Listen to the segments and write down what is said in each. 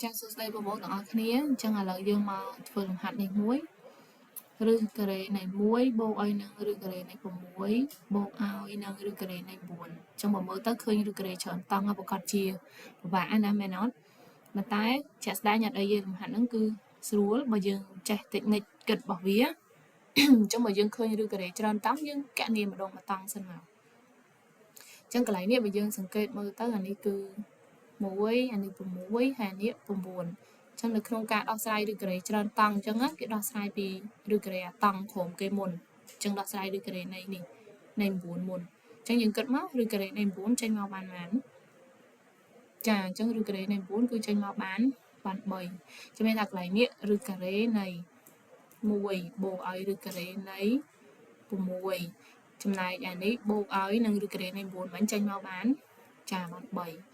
ចាសួស្តីបងប្អូនទាំងអស់គ្នាអញ្ចឹងឥឡូវយើងមកធ្វើលំហាត់នេះមួយឬការ៉េនៃ1បូកឲ្យនឹងឬការ៉េនៃ6បូកឲ្យនឹងឬការ៉េនៃ4អញ្ចឹងបើមើលទៅឃើញឬការ៉េច្រើនតង់ប្រកាសជាពិបាកណាមែនអត់ប៉ុន្តែជាក់ស្ដែងអត់អីទេលំហាត់ហ្នឹងគឺស្រួលបើយើងចេះ technique គិតរបស់វាអញ្ចឹងបើយើងឃើញឬការ៉េច្រើនតង់យើងកណនាម្ដងមួយតង់សិនមកអញ្ចឹងកន្លែងនេះបើយើងសង្កេតមើលទៅអានេះគឺ1អានេះ6ហើយអានេះ9ចឹងនៅក្នុងការដោះស្រាយឬការ៉េច្រើនតង់អញ្ចឹងគេដោះស្រាយពីឬការ៉េអាតង់ក្រុមគេមុនអញ្ចឹងដោះស្រាយឬការ៉េនៃនេះនៃ9មុនអញ្ចឹងយើងគិតមកឬការ៉េនៃ9ចេញមកបានប៉ុន្មានចាអញ្ចឹងឬការ៉េនៃ9គឺចេញមកបាន3ចាំមានថាកន្លែងនេះឬការ៉េនៃ1បូកឲ្យឬការ៉េនៃ6ចំណែកអានេះបូកឲ្យនឹងឬការ៉េនៃ9មិនចេញមកបានចាបាន3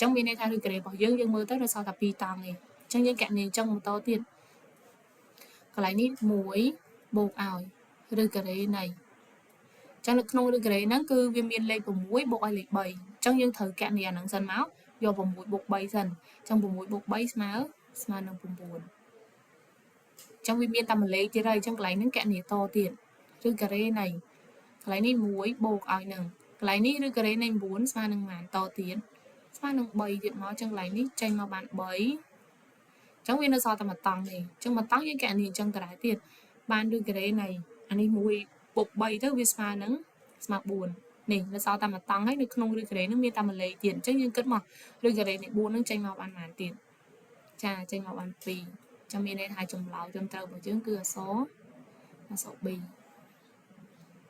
ចឹងមានន័យថាឬការ៉េរបស់យើងមើលទៅនៅសល់តែ2តង់ឯងអញ្ចឹងយើងកណនាអញ្ចឹងបន្តទៀតកន្លែងនេះ1បូកឲ្យឬការ៉េនៃអញ្ចឹងនៅក្នុងឬការ៉េហ្នឹងគឺវាមានលេខ6បូកឲ្យលេខ3អញ្ចឹងយើងត្រូវកណនាអាហ្នឹងសិនមកយក6បូក3សិនអញ្ចឹង6បូក3ស្មើនឹង9អញ្ចឹងវាមានតែមួយលេខទៀតហើយអញ្ចឹងកន្លែងហ្នឹងកណនាតទៀតឬការ៉េនៃកន្លែងនេះ1បូកឲ្យនឹងកន្លែងនេះឬការ៉េនៃ9ស្មើនឹងប៉ុន្មានតទៀតស្មើនឹង3ទៀតមកអញ្ចឹងកន្លែងនេះចេញមកបាន3អញ្ចឹងវានៅសល់តែមួយតង់ទេអញ្ចឹងមួយតង់យើងកណនាអញ្ចឹងដដែលទៀតបានឬការ៉េនៃអានេះ1បូក3ទៅវាស្មើនឹង4នេះនៅសល់តែមួយតង់ហើយនៅក្នុងឬការ៉េនឹងមានតែមួយលេខទៀតអញ្ចឹងយើងគិតមកឬការ៉េនៃ4នឹងចេញមកបានប៉ុន្មានទៀតចាចេញមកបាន2ចាំមានន័យថាចម្លើយត្រឹមត្រូវរបស់យើងគឺអក្សរ B